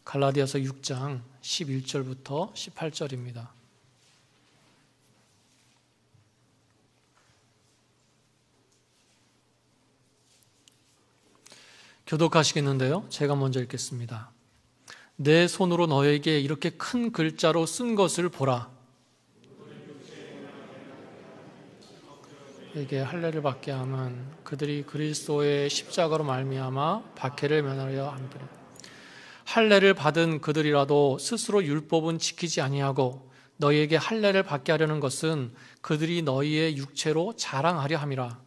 갈라디아서 6장 11절부터 18절입니다. 교독하시겠는데요. 제가 먼저 읽겠습니다. 내 손으로 너에게 이렇게 큰 글자로 쓴 것을 보라. 에게 할례를 받게 함은 그들이 그리스도의 십자가로 말미암아 박해를 면하려 함이라. 할례를 받은 그들이라도 스스로 율법은 지키지 아니하고 너희에게 할례를 받게 하려는 것은 그들이 너희의 육체로 자랑하려 함이라.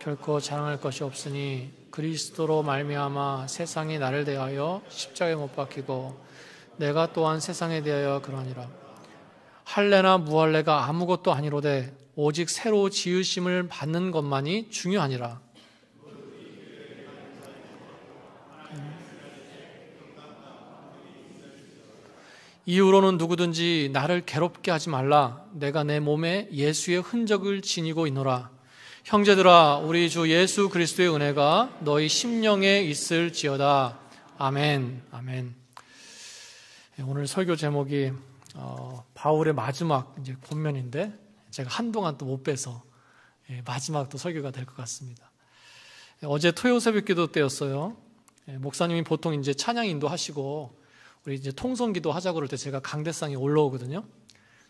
결코 자랑할 것이 없으니 그리스도로 말미암아 세상이 나를 대하여 십자가에 못 박히고 내가 또한 세상에 대하여 그러하니라. 할례나 무할례가 아무것도 아니로되 오직 새로 지으심을 받는 것만이 중요하니라. 이후로는 누구든지 나를 괴롭게 하지 말라. 내가 내 몸에 예수의 흔적을 지니고 있노라. 형제들아, 우리 주 예수 그리스도의 은혜가 너희 심령에 있을지어다. 아멘. 아멘. 오늘 설교 제목이 바울의 마지막 이제 본면인데 제가 한동안 또 못 빼서 마지막 또 설교가 될 것 같습니다. 어제 토요 새벽기도 때였어요. 목사님이 보통 이제 찬양 인도하시고 우리 이제 통성기도 하자고 그럴 때 제가 강대상에 올라오거든요.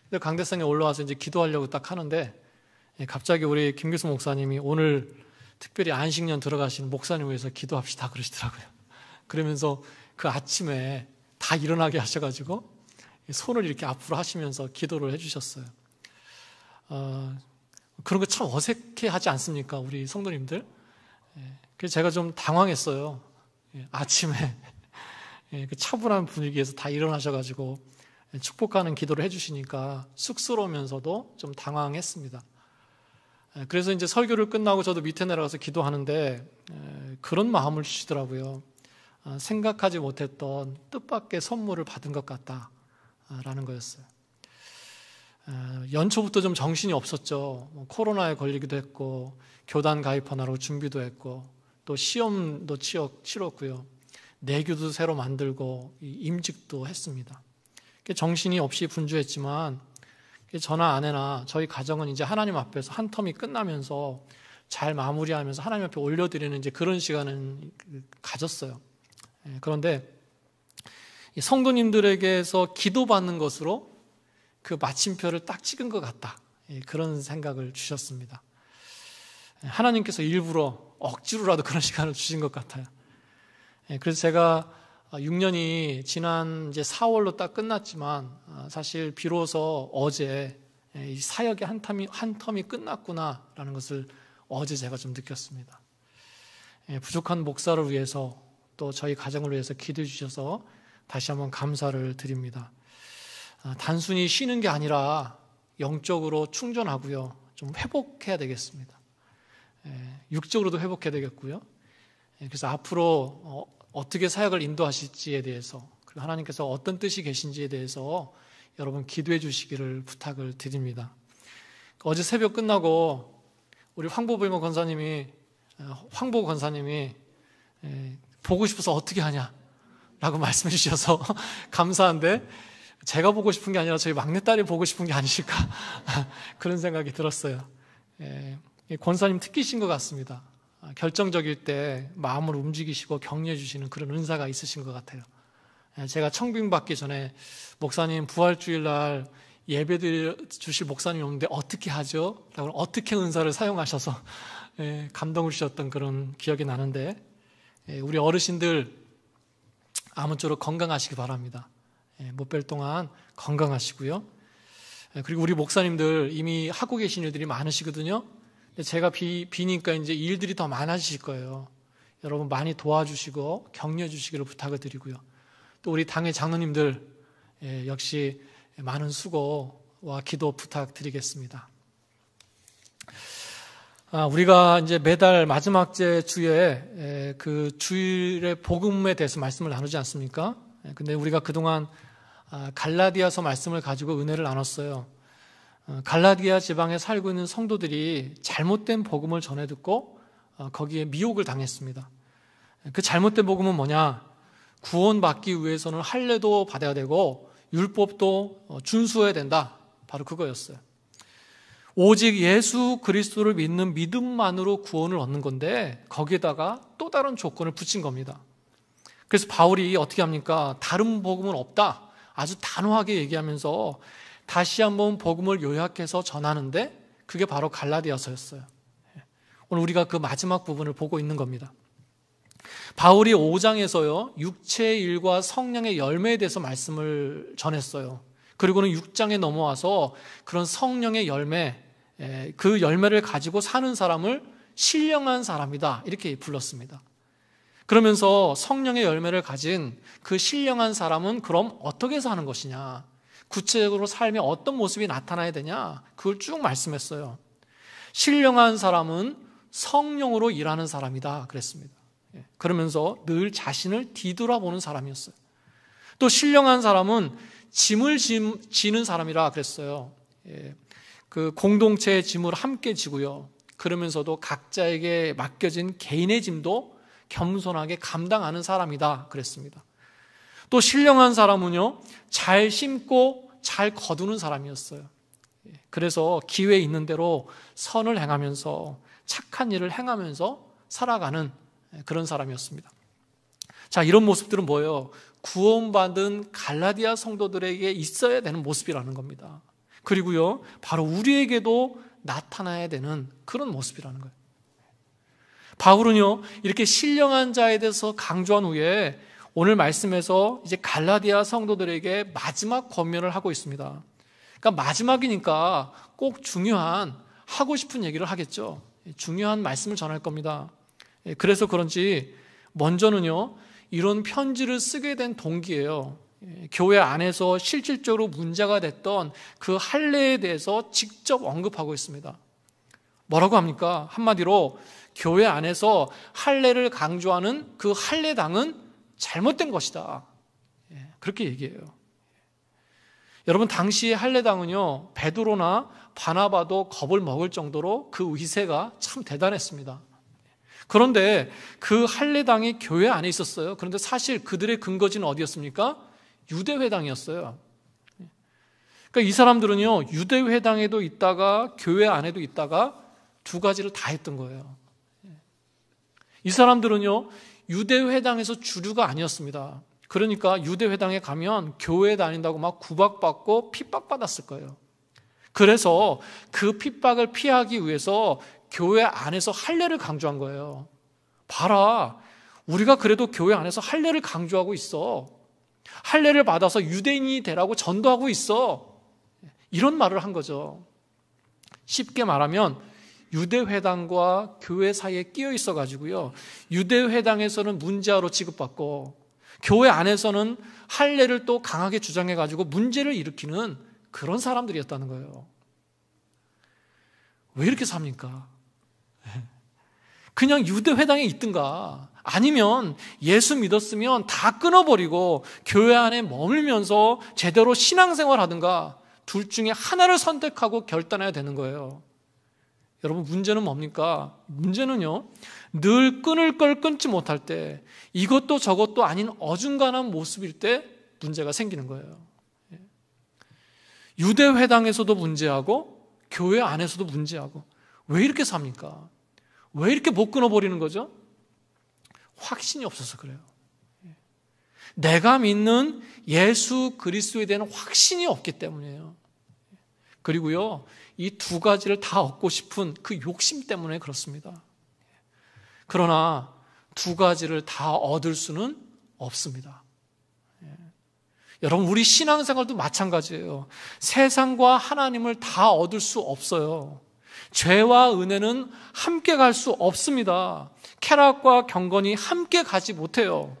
근데 강대상에 올라와서 이제 기도하려고 딱 하는데 갑자기 우리 김규수 목사님이 오늘 특별히 안식년 들어가시는 목사님 위해서 기도합시다 그러시더라고요. 그러면서 그 아침에 다 일어나게 하셔가지고 손을 이렇게 앞으로 하시면서 기도를 해주셨어요. 그런 거 참 어색해 하지 않습니까? 우리 성도님들. 그래서 제가 좀 당황했어요. 아침에 그 차분한 분위기에서 다 일어나셔가지고 축복하는 기도를 해주시니까 쑥스러우면서도 좀 당황했습니다. 그래서 이제 설교를 끝나고 저도 밑에 내려가서 기도하는데 그런 마음을 주시더라고요. 생각하지 못했던 뜻밖의 선물을 받은 것 같다라는 거였어요. 연초부터 좀 정신이 없었죠. 코로나에 걸리기도 했고 교단 가입하느라고 준비도 했고 또 시험도 치렀고요. 내규도 새로 만들고 임직도 했습니다. 정신이 없이 분주했지만 저나 아내나 저희 가정은 이제 하나님 앞에서 한 텀이 끝나면서 잘 마무리하면서 하나님 앞에 올려드리는 이제 그런 시간은 가졌어요. 그런데 성도님들에게서 기도받는 것으로 그 마침표를 딱 찍은 것 같다. 그런 생각을 주셨습니다. 하나님께서 일부러 억지로라도 그런 시간을 주신 것 같아요. 그래서 제가 6년이 지난 이제 4월로 딱 끝났지만 사실 비로소 어제 이 사역의 한 텀이 끝났구나라는 것을 어제 제가 좀 느꼈습니다. 부족한 목사를 위해서 또 저희 가정을 위해서 기도해 주셔서 다시 한번 감사를 드립니다. 단순히 쉬는 게 아니라 영적으로 충전하고요. 좀 회복해야 되겠습니다. 육적으로도 회복해야 되겠고요. 그래서 앞으로 어떻게 사역을 인도하실지에 대해서 그리고 하나님께서 어떤 뜻이 계신지에 대해서 여러분 기도해 주시기를 부탁을 드립니다. 어제 새벽 끝나고 우리 황보 권사님이 보고 싶어서 어떻게 하냐라고 말씀해 주셔서 감사한데 제가 보고 싶은 게 아니라 저희 막내딸이 보고 싶은 게 아니실까 그런 생각이 들었어요. 권사님 특기신 것 같습니다. 결정적일 때 마음을 움직이시고 격려해 주시는 그런 은사가 있으신 것 같아요. 제가 청빙받기 전에 목사님 부활주일날 예배 주실 목사님이 없는데 어떻게 하죠? 라고 어떻게 은사를 사용하셔서 감동을 주셨던 그런 기억이 나는데 우리 어르신들 아무쪼록 건강하시기 바랍니다. 못 뵐 동안 건강하시고요. 그리고 우리 목사님들 이미 하고 계신 일들이 많으시거든요. 제가 비니까 이제 일들이 더 많아지실 거예요. 여러분 많이 도와주시고 격려해 주시기를 부탁을 드리고요. 또 우리 당의 장로님들 역시 많은 수고와 기도 부탁드리겠습니다. 우리가 이제 매달 마지막 주에 그 주일의 복음에 대해서 말씀을 나누지 않습니까? 근데 우리가 그동안 갈라디아서 말씀을 가지고 은혜를 나눴어요. 갈라디아 지방에 살고 있는 성도들이 잘못된 복음을 전해 듣고 거기에 미혹을 당했습니다. 그 잘못된 복음은 뭐냐? 구원받기 위해서는 할례도 받아야 되고 율법도 준수해야 된다. 바로 그거였어요. 오직 예수 그리스도를 믿는 믿음만으로 구원을 얻는 건데 거기에다가 또 다른 조건을 붙인 겁니다. 그래서 바울이 어떻게 합니까? 다른 복음은 없다. 아주 단호하게 얘기하면서 다시 한번 복음을 요약해서 전하는데 그게 바로 갈라디아서였어요. 오늘 우리가 그 마지막 부분을 보고 있는 겁니다. 바울이 5장에서요, 육체의 일과 성령의 열매에 대해서 말씀을 전했어요. 그리고는 6장에 넘어와서 그런 성령의 열매, 그 열매를 가지고 사는 사람을 신령한 사람이다, 이렇게 불렀습니다. 그러면서 성령의 열매를 가진 그 신령한 사람은 그럼 어떻게 사는 것이냐, 구체적으로 삶에 어떤 모습이 나타나야 되냐, 그걸 쭉 말씀했어요. 신령한 사람은 성령으로 일하는 사람이다 그랬습니다. 그러면서 늘 자신을 뒤돌아보는 사람이었어요. 또 신령한 사람은 짐을 지는 사람이라 그랬어요. 그 공동체의 짐을 함께 지고요, 그러면서도 각자에게 맡겨진 개인의 짐도 겸손하게 감당하는 사람이다 그랬습니다. 또 신령한 사람은요, 잘 심고 잘 거두는 사람이었어요. 그래서 기회 있는 대로 선을 행하면서 착한 일을 행하면서 살아가는 그런 사람이었습니다. 자, 이런 모습들은 뭐예요? 구원받은 갈라디아 성도들에게 있어야 되는 모습이라는 겁니다. 그리고요, 바로 우리에게도 나타나야 되는 그런 모습이라는 거예요. 바울은요, 이렇게 신령한 자에 대해서 강조한 후에 오늘 말씀에서 이제 갈라디아 성도들에게 마지막 권면을 하고 있습니다. 그러니까 마지막이니까 꼭 중요한, 하고 싶은 얘기를 하겠죠. 중요한 말씀을 전할 겁니다. 그래서 그런지 먼저는요, 이런 편지를 쓰게 된 동기예요. 교회 안에서 실질적으로 문제가 됐던 그 할례에 대해서 직접 언급하고 있습니다. 뭐라고 합니까? 한마디로 교회 안에서 할례를 강조하는 그 할례당은 잘못된 것이다, 그렇게 얘기해요. 여러분, 당시의 할례당은요, 베드로나 바나바도 겁을 먹을 정도로 그 위세가 참 대단했습니다. 그런데 그 할례당이 교회 안에 있었어요. 그런데 사실 그들의 근거지는 어디였습니까? 유대회당이었어요. 그러니까 이 사람들은요, 유대회당에도 있다가 교회 안에도 있다가 두 가지를 다 했던 거예요. 이 사람들은요, 유대회당에서 주류가 아니었습니다. 그러니까 유대회당에 가면 교회 다닌다고 막 구박받고 핍박받았을 거예요. 그래서 그 핍박을 피하기 위해서 교회 안에서 할례를 강조한 거예요. 봐라, 우리가 그래도 교회 안에서 할례를 강조하고 있어. 할례를 받아서 유대인이 되라고 전도하고 있어. 이런 말을 한 거죠. 쉽게 말하면 유대회당과 교회 사이에 끼어 있어가지고요, 유대회당에서는 문제아로 취급받고 교회 안에서는 할례를 또 강하게 주장해가지고 문제를 일으키는 그런 사람들이었다는 거예요. 왜 이렇게 삽니까? 그냥 유대회당에 있든가, 아니면 예수 믿었으면 다 끊어버리고 교회 안에 머물면서 제대로 신앙생활 하든가, 둘 중에 하나를 선택하고 결단해야 되는 거예요. 여러분, 문제는 뭡니까? 문제는요, 늘 끊을 걸 끊지 못할 때, 이것도 저것도 아닌 어중간한 모습일 때 문제가 생기는 거예요. 유대회당에서도 문제하고 교회 안에서도 문제하고. 왜 이렇게 삽니까? 왜 이렇게 못 끊어버리는 거죠? 확신이 없어서 그래요. 내가 믿는 예수 그리스도에 대한 확신이 없기 때문이에요. 그리고요, 이 두 가지를 다 얻고 싶은 그 욕심 때문에 그렇습니다. 그러나 두 가지를 다 얻을 수는 없습니다. 여러분, 우리 신앙생활도 마찬가지예요. 세상과 하나님을 다 얻을 수 없어요. 죄와 은혜는 함께 갈 수 없습니다. 쾌락과 경건이 함께 가지 못해요.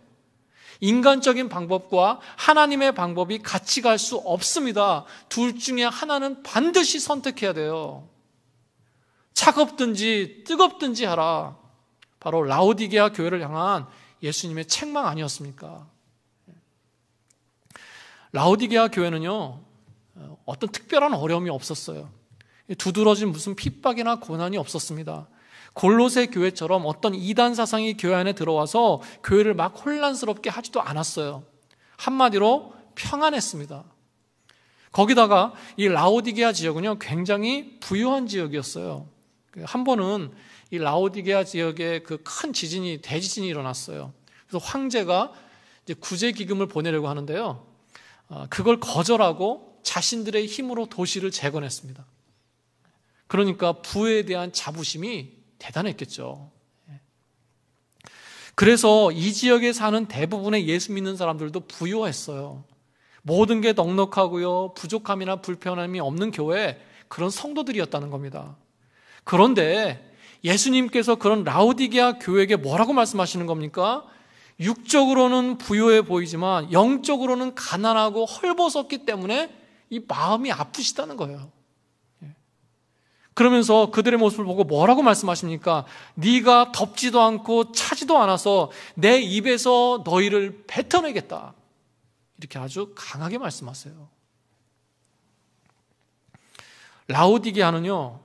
인간적인 방법과 하나님의 방법이 같이 갈 수 없습니다. 둘 중에 하나는 반드시 선택해야 돼요. 차갑든지 뜨겁든지 하라. 바로 라오디게아 교회를 향한 예수님의 책망 아니었습니까? 라오디게아 교회는요, 어떤 특별한 어려움이 없었어요. 두드러진 무슨 핍박이나 고난이 없었습니다. 골로새 교회처럼 어떤 이단 사상이 교회 안에 들어와서 교회를 막 혼란스럽게 하지도 않았어요. 한마디로 평안했습니다. 거기다가 이 라오디게아 지역은요, 굉장히 부유한 지역이었어요. 한 번은 이 라오디게아 지역에 그 큰 지진이, 대지진이 일어났어요. 그래서 황제가 이제 구제 기금을 보내려고 하는데요, 그걸 거절하고 자신들의 힘으로 도시를 재건했습니다. 그러니까 부에 대한 자부심이 대단했겠죠. 그래서 이 지역에 사는 대부분의 예수 믿는 사람들도 부유했어요. 모든 게 넉넉하고요, 부족함이나 불편함이 없는 교회, 그런 성도들이었다는 겁니다. 그런데 예수님께서 그런 라오디게아 교회에게 뭐라고 말씀하시는 겁니까? 육적으로는 부유해 보이지만 영적으로는 가난하고 헐벗었기 때문에 이 마음이 아프시다는 거예요. 그러면서 그들의 모습을 보고 뭐라고 말씀하십니까? 네가 덥지도 않고 차지도 않아서 내 입에서 너희를 뱉어내겠다. 이렇게 아주 강하게 말씀하세요. 라오디게아는요,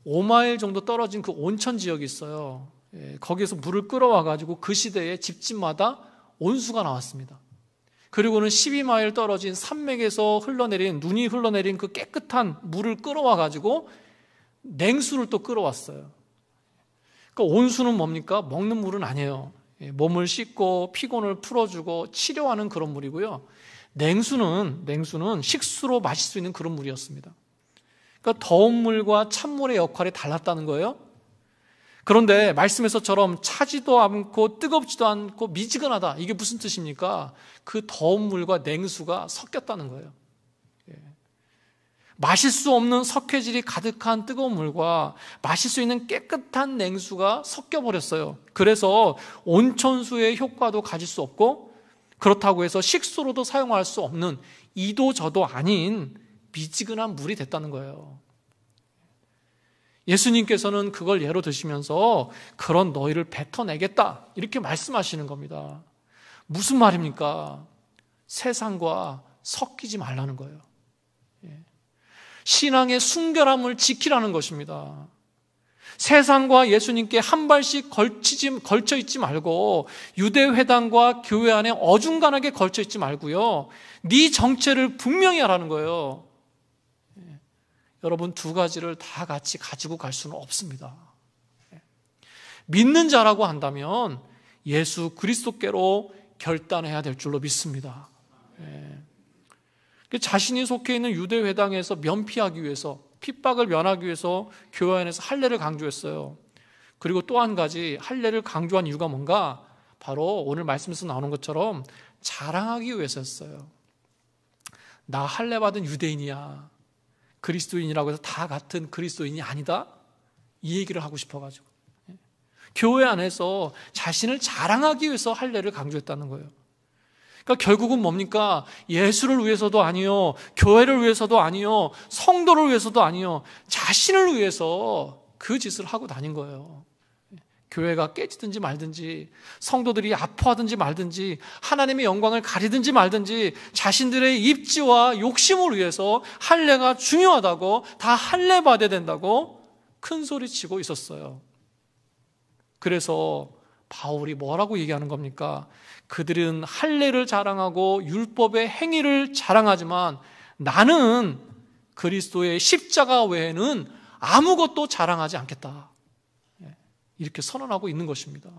5마일 정도 떨어진 그 온천 지역이 있어요. 거기에서 물을 끌어와가지고 그 시대에 집집마다 온수가 나왔습니다. 그리고는 12마일 떨어진 산맥에서 눈이 흘러내린 그 깨끗한 물을 끌어와가지고 냉수를 또 끌어왔어요. 그러니까 온수는 뭡니까? 먹는 물은 아니에요. 몸을 씻고 피곤을 풀어주고 치료하는 그런 물이고요. 냉수는 식수로 마실 수 있는 그런 물이었습니다. 그러니까 더운 물과 찬물의 역할이 달랐다는 거예요. 그런데 말씀에서처럼 차지도 않고 뜨겁지도 않고 미지근하다. 이게 무슨 뜻입니까? 그 더운 물과 냉수가 섞였다는 거예요. 마실 수 없는 석회질이 가득한 뜨거운 물과 마실 수 있는 깨끗한 냉수가 섞여버렸어요. 그래서 온천수의 효과도 가질 수 없고, 그렇다고 해서 식수로도 사용할 수 없는 이도저도 아닌 미지근한 물이 됐다는 거예요. 예수님께서는 그걸 예로 드시면서 그런 너희를 뱉어내겠다, 이렇게 말씀하시는 겁니다. 무슨 말입니까? 세상과 섞이지 말라는 거예요. 신앙의 순결함을 지키라는 것입니다. 세상과 예수님께 한 발씩 걸쳐 있지 말고, 유대회당과 교회 안에 어중간하게 걸쳐 있지 말고요, 네 정체를 분명히 하라는 거예요. 여러분, 두 가지를 다 같이 가지고 갈 수는 없습니다. 믿는 자라고 한다면 예수 그리스도께로 결단해야 될 줄로 믿습니다. 자신이 속해 있는 유대회당에서 면피하기 위해서, 핍박을 면하기 위해서 교회 안에서 할례를 강조했어요. 그리고 또 한 가지 할례를 강조한 이유가 뭔가? 바로 오늘 말씀에서 나오는 것처럼 자랑하기 위해서였어요. 나 할례 받은 유대인이야, 그리스도인이라고 해서 다 같은 그리스도인이 아니다, 이 얘기를 하고 싶어가지고 교회 안에서 자신을 자랑하기 위해서 할례를 강조했다는 거예요. 그러니까 결국은 뭡니까? 예수를 위해서도 아니요, 교회를 위해서도 아니요, 성도를 위해서도 아니요, 자신을 위해서 그 짓을 하고 다닌 거예요. 교회가 깨지든지 말든지, 성도들이 아파하든지 말든지, 하나님의 영광을 가리든지 말든지, 자신들의 입지와 욕심을 위해서 할례가 중요하다고, 다 할례 받아야 된다고 큰 소리치고 있었어요. 그래서 바울이 뭐라고 얘기하는 겁니까? 그들은 할례를 자랑하고 율법의 행위를 자랑하지만 나는 그리스도의 십자가 외에는 아무것도 자랑하지 않겠다, 이렇게 선언하고 있는 것입니다.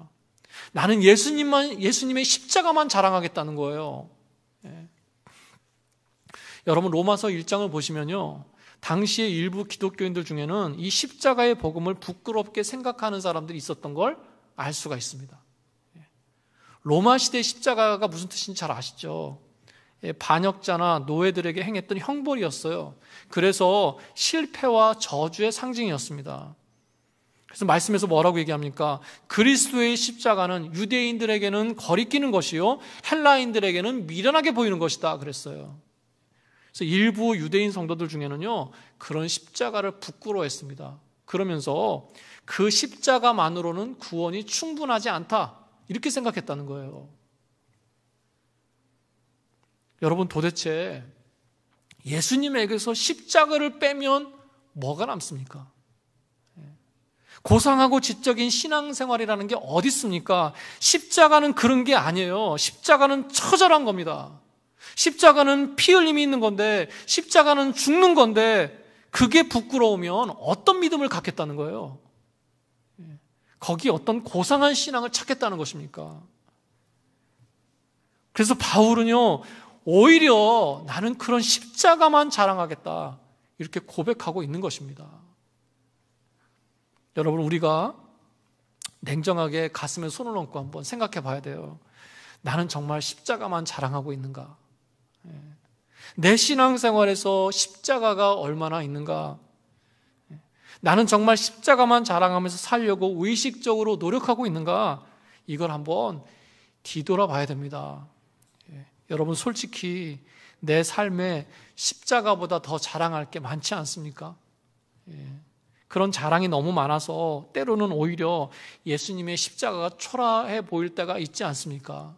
나는 예수님의 십자가만 자랑하겠다는 거예요. 여러분, 로마서 1장을 보시면요, 당시의 일부 기독교인들 중에는 이 십자가의 복음을 부끄럽게 생각하는 사람들이 있었던 걸 알 수가 있습니다. 로마 시대의 십자가가 무슨 뜻인지 잘 아시죠? 반역자나 노예들에게 행했던 형벌이었어요. 그래서 실패와 저주의 상징이었습니다. 그래서 말씀에서 뭐라고 얘기합니까? 그리스도의 십자가는 유대인들에게는 거리끼는 것이요, 헬라인들에게는 미련하게 보이는 것이다 그랬어요. 그래서 일부 유대인 성도들 중에는요, 그런 십자가를 부끄러워했습니다. 그러면서 그 십자가만으로는 구원이 충분하지 않다, 이렇게 생각했다는 거예요. 여러분, 도대체 예수님에게서 십자가를 빼면 뭐가 남습니까? 고상하고 지적인 신앙생활이라는 게 어디 있습니까? 십자가는 그런 게 아니에요. 십자가는 처절한 겁니다. 십자가는 피 흘림이 있는 건데, 십자가는 죽는 건데, 그게 부끄러우면 어떤 믿음을 갖겠다는 거예요? 거기에 어떤 고상한 신앙을 찾겠다는 것입니까? 그래서 바울은요, 오히려 나는 그런 십자가만 자랑하겠다, 이렇게 고백하고 있는 것입니다. 여러분, 우리가 냉정하게 가슴에 손을 얹고 한번 생각해 봐야 돼요. 나는 정말 십자가만 자랑하고 있는가? 내 신앙생활에서 십자가가 얼마나 있는가? 나는 정말 십자가만 자랑하면서 살려고 의식적으로 노력하고 있는가? 이걸 한번 뒤돌아봐야 됩니다. 여러분, 솔직히 내 삶에 십자가보다 더 자랑할 게 많지 않습니까? 그런 자랑이 너무 많아서 때로는 오히려 예수님의 십자가가 초라해 보일 때가 있지 않습니까?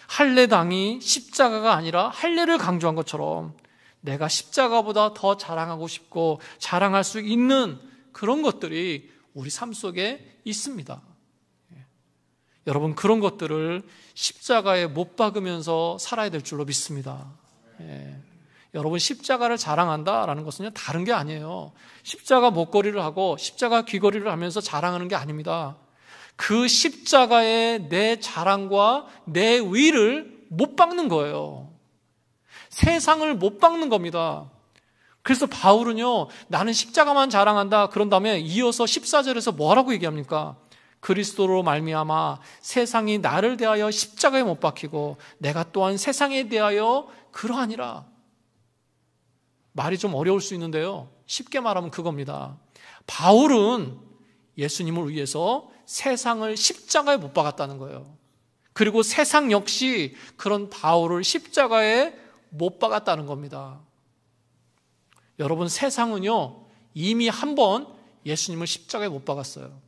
할례당이 십자가가 아니라 할례를 강조한 것처럼 내가 십자가보다 더 자랑하고 싶고 자랑할 수 있는 그런 것들이 우리 삶 속에 있습니다. 여러분, 그런 것들을 십자가에 못 박으면서 살아야 될 줄로 믿습니다. 여러분, 십자가를 자랑한다라는 것은 다른 게 아니에요. 십자가 목걸이를 하고 십자가 귀걸이를 하면서 자랑하는 게 아닙니다. 그 십자가에 내 자랑과 내 의를 못 박는 거예요. 세상을 못 박는 겁니다. 그래서 바울은요, 나는 십자가만 자랑한다, 그런 다음에 이어서 14절에서 뭐라고 얘기합니까? 그리스도로 말미암아 세상이 나를 대하여 십자가에 못 박히고 내가 또한 세상에 대하여 그러하니라. 말이 좀 어려울 수 있는데요, 쉽게 말하면 그겁니다. 바울은 예수님을 위해서 세상을 십자가에 못 박았다는 거예요. 그리고 세상 역시 그런 바울을 십자가에 못 박았다는 겁니다. 여러분, 세상은요, 이미 한 번 예수님을 십자가에 못 박았어요.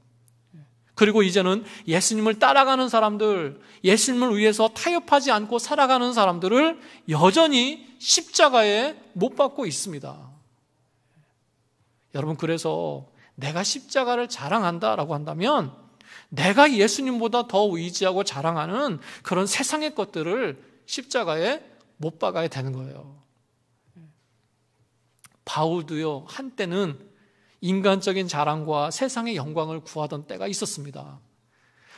그리고 이제는 예수님을 따라가는 사람들, 예수님을 위해서 타협하지 않고 살아가는 사람들을 여전히 십자가에 못 박고 있습니다. 여러분, 그래서 내가 십자가를 자랑한다라고 한다면 내가 예수님보다 더 의지하고 자랑하는 그런 세상의 것들을 십자가에 못 박아야 되는 거예요. 바울도요, 한때는 인간적인 자랑과 세상의 영광을 구하던 때가 있었습니다.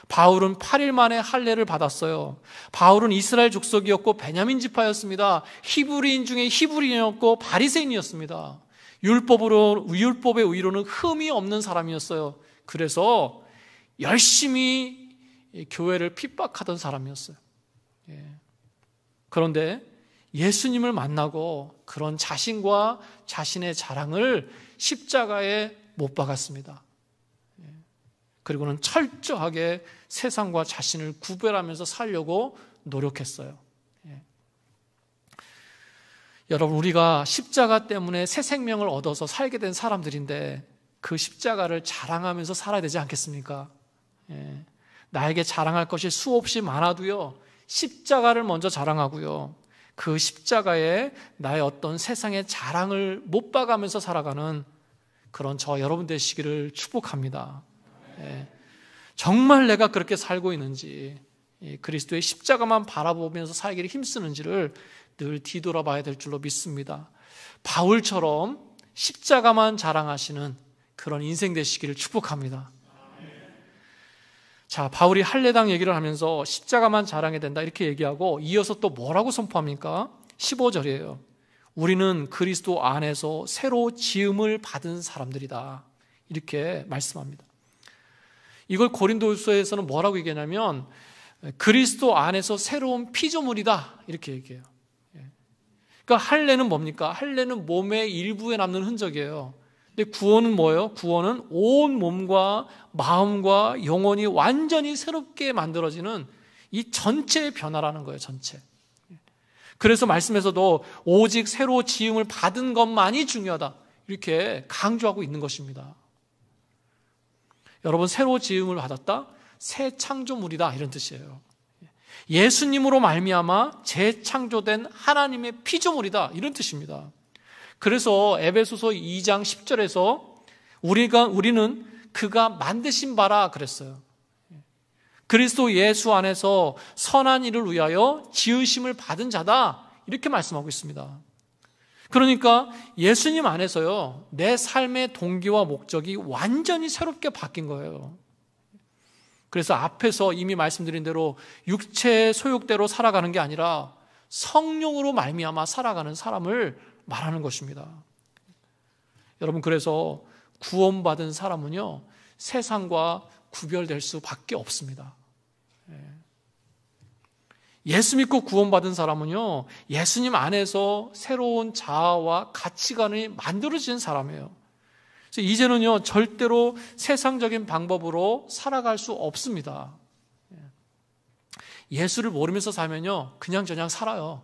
바울은 8일 만에 할례를 받았어요. 바울은 이스라엘 족속이었고 베냐민 지파였습니다. 히브리인 중에 히브리인이었고 바리새인이었습니다. 율법의 의로는 흠이 없는 사람이었어요. 그래서 열심히 교회를 핍박하던 사람이었어요. 그런데 예수님을 만나고 그런 자신과 자신의 자랑을 십자가에 못 박았습니다. 그리고는 철저하게 세상과 자신을 구별하면서 살려고 노력했어요. 여러분, 우리가 십자가 때문에 새 생명을 얻어서 살게 된 사람들인데 그 십자가를 자랑하면서 살아야 되지 않겠습니까? 나에게 자랑할 것이 수없이 많아도요, 십자가를 먼저 자랑하고요, 그 십자가에 나의 어떤 세상의 자랑을 못 박아가면서 살아가는 그런 저 여러분 되시기를 축복합니다. 정말 내가 그렇게 살고 있는지, 그리스도의 십자가만 바라보면서 살기를 힘쓰는지를 늘 뒤돌아봐야 될 줄로 믿습니다. 바울처럼 십자가만 자랑하시는 그런 인생 되시기를 축복합니다. 자, 바울이 할례당 얘기를 하면서 십자가만 자랑해야 된다 이렇게 얘기하고 이어서 또 뭐라고 선포합니까? 15절이에요. 우리는 그리스도 안에서 새로 지음을 받은 사람들이다, 이렇게 말씀합니다. 이걸 고린도후서에서는 뭐라고 얘기하냐면 그리스도 안에서 새로운 피조물이다, 이렇게 얘기해요. 그러니까 할례는 뭡니까? 할례는 몸의 일부에 남는 흔적이에요. 근데 구원은 뭐예요? 구원은 온 몸과 마음과 영혼이 완전히 새롭게 만들어지는 이 전체의 변화라는 거예요, 전체. 그래서 말씀에서도 오직 새로 지음을 받은 것만이 중요하다, 이렇게 강조하고 있는 것입니다. 여러분, 새로 지음을 받았다? 새 창조물이다, 이런 뜻이에요. 예수님으로 말미암아 재창조된 하나님의 피조물이다, 이런 뜻입니다. 그래서 에베소서 2장 10절에서 우리는 그가 만드신 바라 그랬어요. 그리스도 예수 안에서 선한 일을 위하여 지으심을 받은 자다, 이렇게 말씀하고 있습니다. 그러니까 예수님 안에서요, 내 삶의 동기와 목적이 완전히 새롭게 바뀐 거예요. 그래서 앞에서 이미 말씀드린 대로 육체의 소욕대로 살아가는 게 아니라 성령으로 말미암아 살아가는 사람을 말하는 것입니다. 여러분, 그래서 구원받은 사람은요, 세상과 구별될 수밖에 없습니다. 예수 믿고 구원받은 사람은요, 예수님 안에서 새로운 자아와 가치관이 만들어진 사람이에요. 그래서 이제는요, 절대로 세상적인 방법으로 살아갈 수 없습니다. 예수를 모르면서 살면요, 그냥 살아요.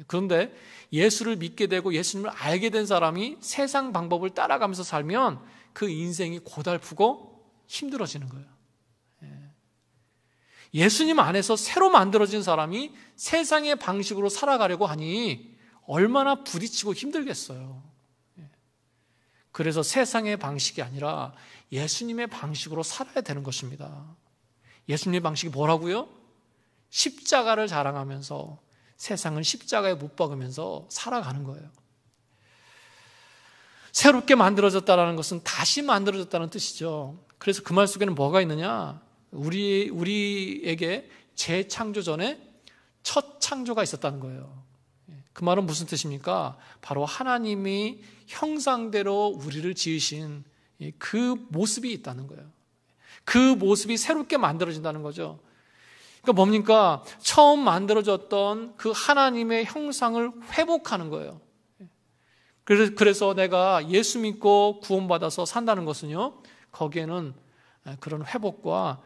그런데 예수를 믿게 되고 예수님을 알게 된 사람이 세상 방법을 따라가면서 살면 그 인생이 고달프고 힘들어지는 거예요. 예수님 안에서 새로 만들어진 사람이 세상의 방식으로 살아가려고 하니 얼마나 부딪히고 힘들겠어요. 그래서 세상의 방식이 아니라 예수님의 방식으로 살아야 되는 것입니다. 예수님의 방식이 뭐라고요? 십자가를 자랑하면서 세상은 십자가에 못 박으면서 살아가는 거예요. 새롭게 만들어졌다는 것은 다시 만들어졌다는 뜻이죠. 그래서 그 말 속에는 뭐가 있느냐? 우리에게 재창조 전에 첫 창조가 있었다는 거예요. 그 말은 무슨 뜻입니까? 바로 하나님이 형상대로 우리를 지으신 그 모습이 있다는 거예요. 그 모습이 새롭게 만들어진다는 거죠. 그러니까 뭡니까? 처음 만들어졌던 그 하나님의 형상을 회복하는 거예요. 그래서 내가 예수 믿고 구원받아서 산다는 것은요, 거기에는 그런 회복과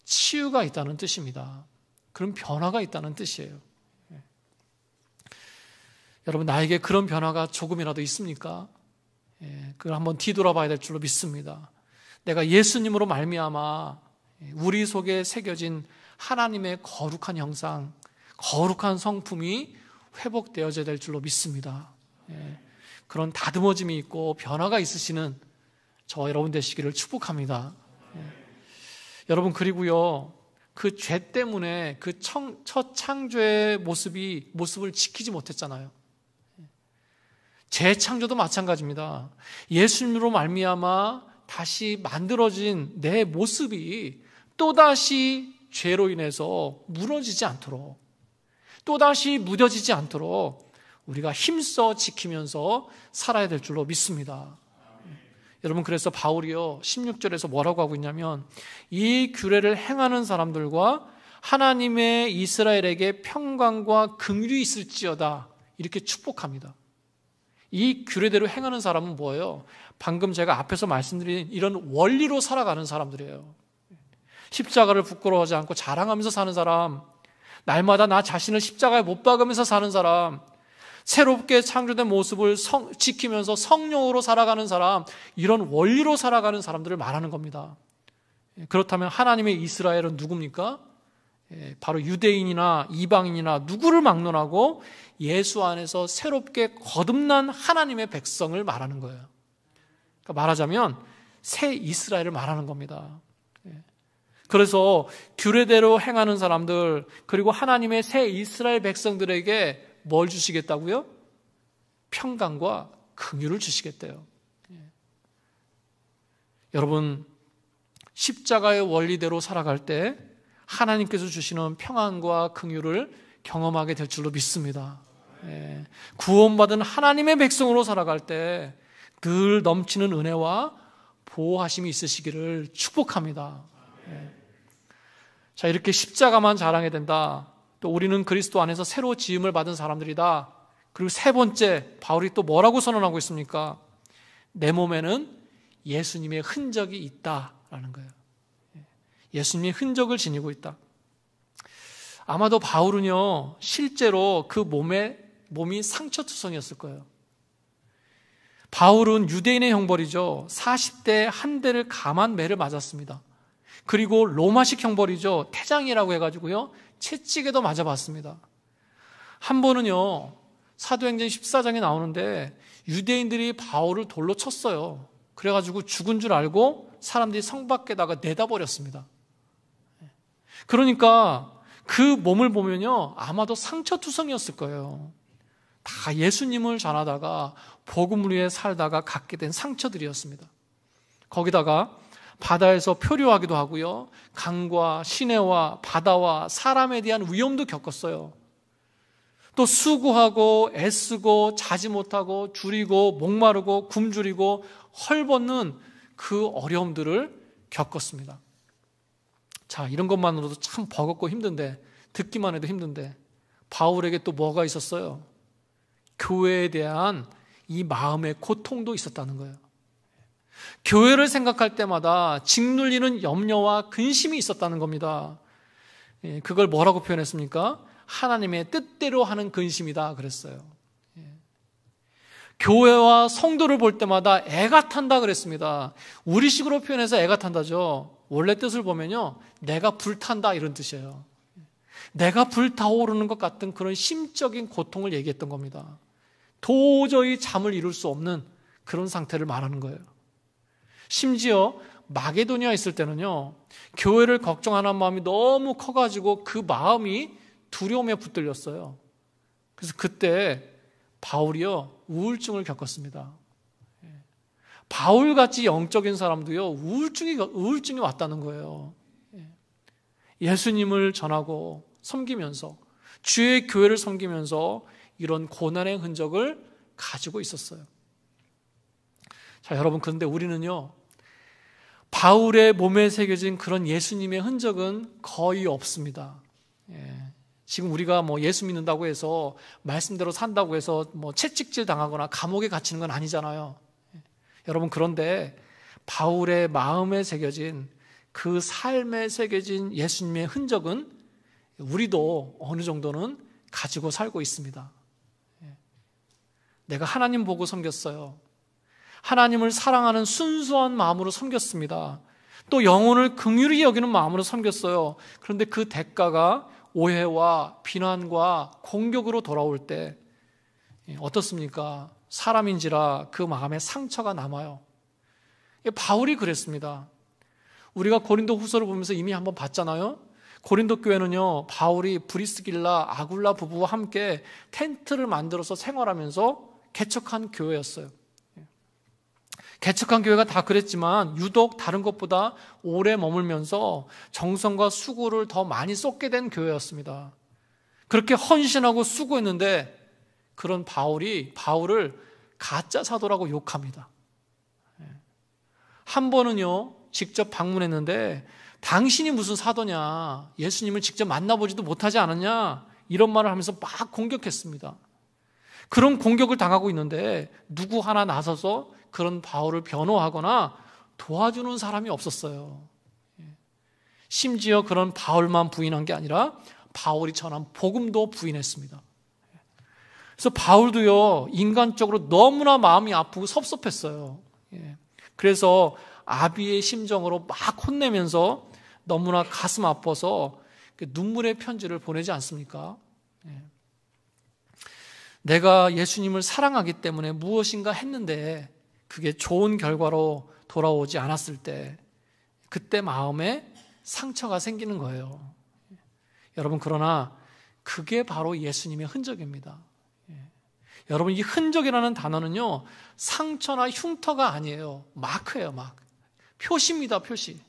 치유가 있다는 뜻입니다. 그런 변화가 있다는 뜻이에요. 여러분, 나에게 그런 변화가 조금이라도 있습니까? 그걸 한번 뒤돌아봐야 될 줄로 믿습니다. 내가 예수님으로 말미암아 우리 속에 새겨진 하나님의 거룩한 형상, 거룩한 성품이 회복되어져야 될 줄로 믿습니다. 그런 다듬어짐이 있고 변화가 있으시는 저와 여러분 되시기를 축복합니다. 여러분, 그리고요, 그 죄 때문에 그 첫 창조의 모습을 지키지 못했잖아요. 재창조도 마찬가지입니다. 예수님으로 말미암아 다시 만들어진 내 모습이 또다시 죄로 인해서 무너지지 않도록, 또다시 무뎌지지 않도록 우리가 힘써 지키면서 살아야 될 줄로 믿습니다. 여러분, 그래서 바울이요 16절에서 뭐라고 하고 있냐면, 이 규례를 행하는 사람들과 하나님의 이스라엘에게 평강과 긍휼이 있을지어다, 이렇게 축복합니다. 이 규례대로 행하는 사람은 뭐예요? 방금 제가 앞에서 말씀드린 이런 원리로 살아가는 사람들이에요. 십자가를 부끄러워하지 않고 자랑하면서 사는 사람, 날마다 나 자신을 십자가에 못 박으면서 사는 사람, 새롭게 창조된 모습을 지키면서 성령으로 살아가는 사람, 이런 원리로 살아가는 사람들을 말하는 겁니다. 그렇다면 하나님의 이스라엘은 누굽니까? 바로 유대인이나 이방인이나 누구를 막론하고 예수 안에서 새롭게 거듭난 하나님의 백성을 말하는 거예요. 그러니까 말하자면 새 이스라엘을 말하는 겁니다. 그래서 규례대로 행하는 사람들, 그리고 하나님의 새 이스라엘 백성들에게 뭘 주시겠다고요? 평강과 긍휼을 주시겠대요. 여러분, 십자가의 원리대로 살아갈 때 하나님께서 주시는 평안과 긍휼을 경험하게 될 줄로 믿습니다. 구원받은 하나님의 백성으로 살아갈 때 늘 넘치는 은혜와 보호하심이 있으시기를 축복합니다. 자, 이렇게 십자가만 자랑해야 된다. 또 우리는 그리스도 안에서 새로 지음을 받은 사람들이다. 그리고 세 번째, 바울이 또 뭐라고 선언하고 있습니까? 내 몸에는 예수님의 흔적이 있다라는 거예요. 예수님의 흔적을 지니고 있다. 아마도 바울은요, 실제로 그 몸이 상처투성이었을 거예요. 바울은 유대인의 형벌이죠. 40대 한 대를 감한 매를 맞았습니다. 그리고 로마식 형벌이죠. 태장이라고 해가지고요, 채찍에도 맞아봤습니다. 한 번은요, 사도행전 14장에 나오는데 유대인들이 바울을 돌로 쳤어요. 그래가지고 죽은 줄 알고 사람들이 성 밖에다가 내다 버렸습니다. 그러니까 그 몸을 보면요, 아마도 상처투성이었을 거예요. 다 예수님을 전하다가 복음을 위해 살다가 갖게 된 상처들이었습니다. 거기다가 바다에서 표류하기도 하고요, 강과 시내와 바다와 사람에 대한 위험도 겪었어요. 또 수고하고 애쓰고 자지 못하고 줄이고 목마르고 굶주리고 헐벗는 그 어려움들을 겪었습니다. 자, 이런 것만으로도 참 버겁고 힘든데, 듣기만 해도 힘든데, 바울에게 또 뭐가 있었어요? 교회에 대한 이 마음의 고통도 있었다는 거예요. 교회를 생각할 때마다 짓눌리는 염려와 근심이 있었다는 겁니다. 그걸 뭐라고 표현했습니까? 하나님의 뜻대로 하는 근심이다 그랬어요. 교회와 성도를 볼 때마다 애가 탄다 그랬습니다. 우리식으로 표현해서 애가 탄다죠. 원래 뜻을 보면요, 내가 불탄다 이런 뜻이에요. 내가 불타오르는 것 같은 그런 심적인 고통을 얘기했던 겁니다. 도저히 잠을 이룰 수 없는 그런 상태를 말하는 거예요. 심지어 마게도니아에 있을 때는요, 교회를 걱정하는 마음이 너무 커가지고 그 마음이 두려움에 붙들렸어요. 그래서 그때 바울이요, 우울증을 겪었습니다. 바울같이 영적인 사람도요, 우울증이 왔다는 거예요. 예수님을 전하고 섬기면서, 주의 교회를 섬기면서 이런 고난의 흔적을 가지고 있었어요. 자, 여러분, 그런데 우리는요, 바울의 몸에 새겨진 그런 예수님의 흔적은 거의 없습니다. 지금 우리가 뭐 예수 믿는다고 해서, 말씀대로 산다고 해서 뭐 채찍질 당하거나 감옥에 갇히는 건 아니잖아요. 여러분, 그런데 바울의 마음에 새겨진, 그 삶에 새겨진 예수님의 흔적은 우리도 어느 정도는 가지고 살고 있습니다. 내가 하나님 보고 섬겼어요. 하나님을 사랑하는 순수한 마음으로 섬겼습니다. 또 영혼을 긍휼히 여기는 마음으로 섬겼어요. 그런데 그 대가가 오해와 비난과 공격으로 돌아올 때 어떻습니까? 사람인지라 그 마음에 상처가 남아요. 바울이 그랬습니다. 우리가 고린도 후서를 보면서 이미 한번 봤잖아요. 고린도 교회는요, 바울이 브리스길라, 아굴라 부부와 함께 텐트를 만들어서 생활하면서 개척한 교회였어요. 개척한 교회가 다 그랬지만 유독 다른 것보다 오래 머물면서 정성과 수고를 더 많이 쏟게 된 교회였습니다. 그렇게 헌신하고 수고했는데 그런 바울을 가짜 사도라고 욕합니다. 한 번은요, 직접 방문했는데 당신이 무슨 사도냐, 예수님을 직접 만나보지도 못하지 않았냐, 이런 말을 하면서 막 공격했습니다. 그런 공격을 당하고 있는데 누구 하나 나서서 그런 바울을 변호하거나 도와주는 사람이 없었어요. 심지어 그런 바울만 부인한 게 아니라 바울이 전한 복음도 부인했습니다. 그래서 바울도요, 인간적으로 너무나 마음이 아프고 섭섭했어요. 그래서 아비의 심정으로 막 혼내면서 너무나 가슴 아파서 눈물의 편지를 보내지 않습니까? 내가 예수님을 사랑하기 때문에 무엇인가 했는데 그게 좋은 결과로 돌아오지 않았을 때, 그때 마음에 상처가 생기는 거예요. 여러분, 그러나 그게 바로 예수님의 흔적입니다. 여러분, 이 흔적이라는 단어는요, 상처나 흉터가 아니에요. 마크예요, 마크. 표시입니다, 표시.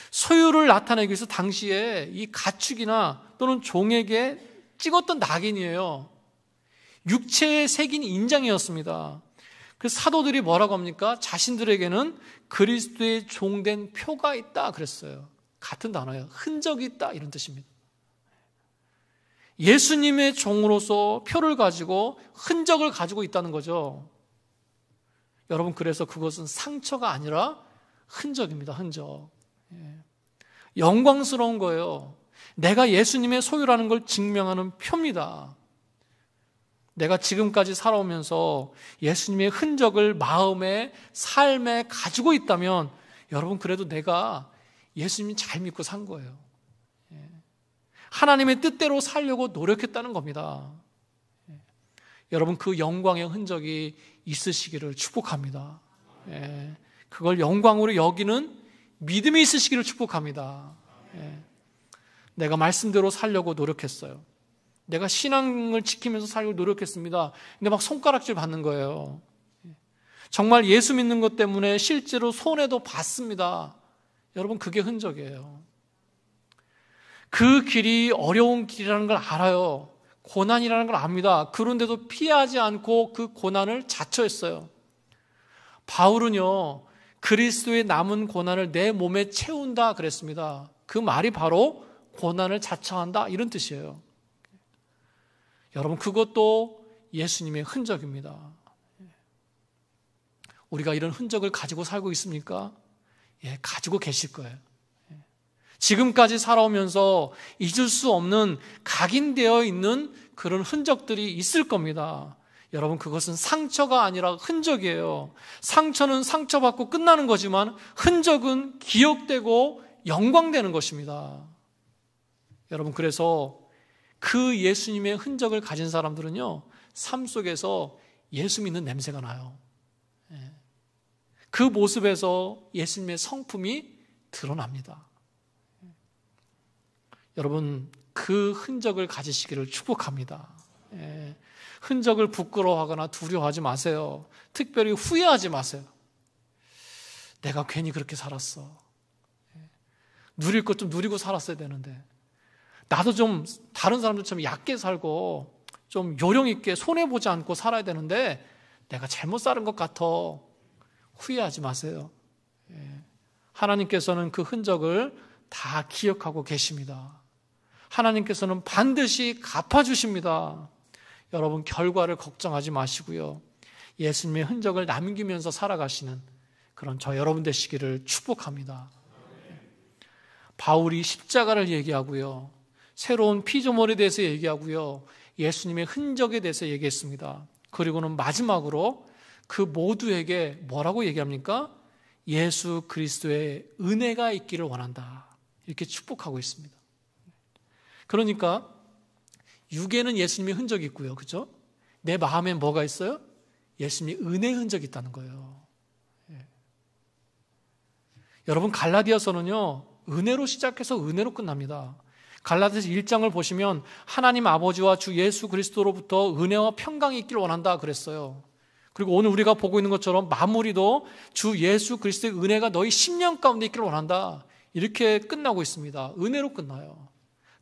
소유를 나타내기 위해서 당시에 이 가축이나 또는 종에게 찍었던 낙인이에요. 육체에 새긴 인장이었습니다. 그래서 사도들이 뭐라고 합니까? 자신들에게는 그리스도의 종된 표가 있다 그랬어요. 같은 단어예요. 흔적이 있다, 이런 뜻입니다. 예수님의 종으로서 표를 가지고 흔적을 가지고 있다는 거죠. 여러분, 그래서 그것은 상처가 아니라 흔적입니다. 흔적. 영광스러운 거예요. 내가 예수님의 소유라는 걸 증명하는 표입니다. 내가 지금까지 살아오면서 예수님의 흔적을 마음에, 삶에 가지고 있다면 여러분, 그래도 내가 예수님 잘 믿고 산 거예요. 하나님의 뜻대로 살려고 노력했다는 겁니다. 여러분, 그 영광의 흔적이 있으시기를 축복합니다. 그걸 영광으로 여기는 믿음이 있으시기를 축복합니다. 내가 말씀대로 살려고 노력했어요. 내가 신앙을 지키면서 살려고 노력했습니다. 근데 막 손가락질 받는 거예요. 정말 예수 믿는 것 때문에 실제로 손해도 봤습니다. 여러분, 그게 흔적이에요. 그 길이 어려운 길이라는 걸 알아요. 고난이라는 걸 압니다. 그런데도 피하지 않고 그 고난을 자처했어요. 바울은요, 그리스도의 남은 고난을 내 몸에 채운다 그랬습니다. 그 말이 바로 고난을 자처한다, 이런 뜻이에요. 여러분, 그것도 예수님의 흔적입니다. 우리가 이런 흔적을 가지고 살고 있습니까? 가지고 계실 거예요. 지금까지 살아오면서 잊을 수 없는 각인되어 있는 그런 흔적들이 있을 겁니다. 여러분, 그것은 상처가 아니라 흔적이에요. 상처는 상처받고 끝나는 거지만 흔적은 기억되고 영광되는 것입니다. 여러분, 그래서 그 예수님의 흔적을 가진 사람들은요, 삶 속에서 예수 믿는 냄새가 나요. 그 모습에서 예수님의 성품이 드러납니다. 여러분, 그 흔적을 가지시기를 축복합니다. 흔적을 부끄러워하거나 두려워하지 마세요. 특별히 후회하지 마세요. 내가 괜히 그렇게 살았어. 누릴 것 좀 누리고 살았어야 되는데, 나도 좀 다른 사람들처럼 얕게 살고 좀 요령 있게 손해보지 않고 살아야 되는데 내가 잘못 살은 것 같아. 후회하지 마세요. 하나님께서는 그 흔적을 다 기억하고 계십니다. 하나님께서는 반드시 갚아주십니다. 여러분, 결과를 걱정하지 마시고요, 예수님의 흔적을 남기면서 살아가시는 그런 저 여러분 되시기를 축복합니다. 바울이 십자가를 얘기하고요, 새로운 피조물에 대해서 얘기하고요, 예수님의 흔적에 대해서 얘기했습니다. 그리고는 마지막으로 그 모두에게 뭐라고 얘기합니까? 예수 그리스도의 은혜가 있기를 원한다, 이렇게 축복하고 있습니다. 그러니까 육에는 예수님의 흔적이 있고요, 그렇죠? 내 마음에 뭐가 있어요? 예수님의 은혜의 흔적이 있다는 거예요. 여러분, 갈라디아서는요, 은혜로 시작해서 은혜로 끝납니다. 갈라디아서 1장을 보시면 하나님 아버지와 주 예수 그리스도로부터 은혜와 평강이 있기를 원한다 그랬어요. 그리고 오늘 우리가 보고 있는 것처럼 마무리도 주 예수 그리스도의 은혜가 너희 심령 가운데 있기를 원한다, 이렇게 끝나고 있습니다. 은혜로 끝나요.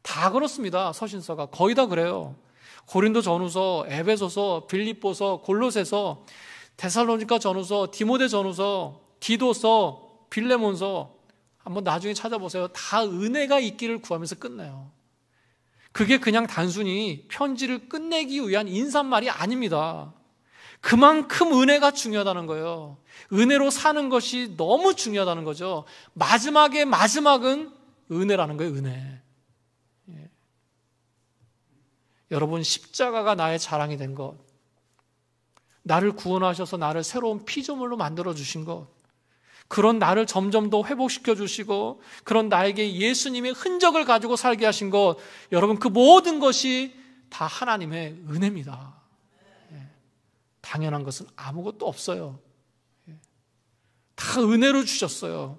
다 그렇습니다. 서신서가 거의 다 그래요. 고린도 전후서, 에베소서, 빌립보서, 골로새서, 데살로니가 전후서, 디모데 전후서, 디도서, 빌레몬서, 한번 나중에 찾아보세요. 다 은혜가 있기를 구하면서 끝내요. 그게 그냥 단순히 편지를 끝내기 위한 인사말이 아닙니다. 그만큼 은혜가 중요하다는 거예요. 은혜로 사는 것이 너무 중요하다는 거죠. 마지막은 은혜라는 거예요. 은혜. 여러분, 십자가가 나의 자랑이 된 것, 나를 구원하셔서 나를 새로운 피조물로 만들어 주신 것, 그런 나를 점점 더 회복시켜 주시고 그런 나에게 예수님의 흔적을 가지고 살게 하신 것, 여러분, 그 모든 것이 다 하나님의 은혜입니다. 당연한 것은 아무것도 없어요. 다 은혜로 주셨어요.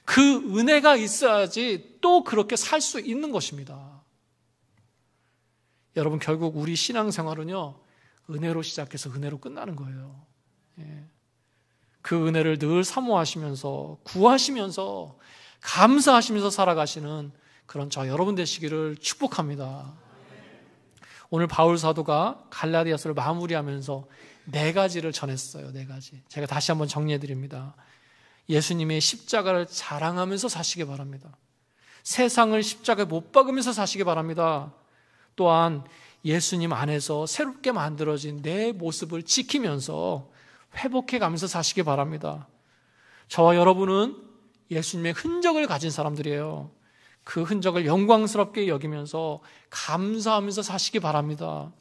그 은혜가 있어야지 또 그렇게 살 수 있는 것입니다. 여러분, 결국 우리 신앙생활은요, 은혜로 시작해서 은혜로 끝나는 거예요. 그 은혜를 늘 사모하시면서 구하시면서 감사하시면서 살아가시는 그런 저 여러분 되시기를 축복합니다. 오늘 바울 사도가 갈라디아서를 마무리하면서 4가지를 전했어요. 4가지. 제가 다시 한번 정리해 드립니다. 예수님의 십자가를 자랑하면서 사시기 바랍니다. 세상을 십자가에 못 박으면서 사시기 바랍니다. 또한 예수님 안에서 새롭게 만들어진 내 모습을 지키면서 회복해 가면서 사시기 바랍니다. 저와 여러분은 예수님의 흔적을 가진 사람들이에요. 그 흔적을 영광스럽게 여기면서 감사하면서 사시기 바랍니다.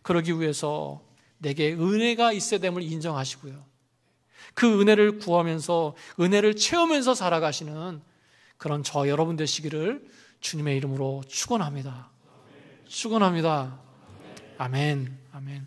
그러기 위해서 내게 은혜가 있어야 됨을 인정하시고요, 그 은혜를 구하면서 은혜를 채우면서 살아가시는 그런 저 여러분 되시기를 주님의 이름으로 축원합니다. 축원합니다. 아멘. 아멘.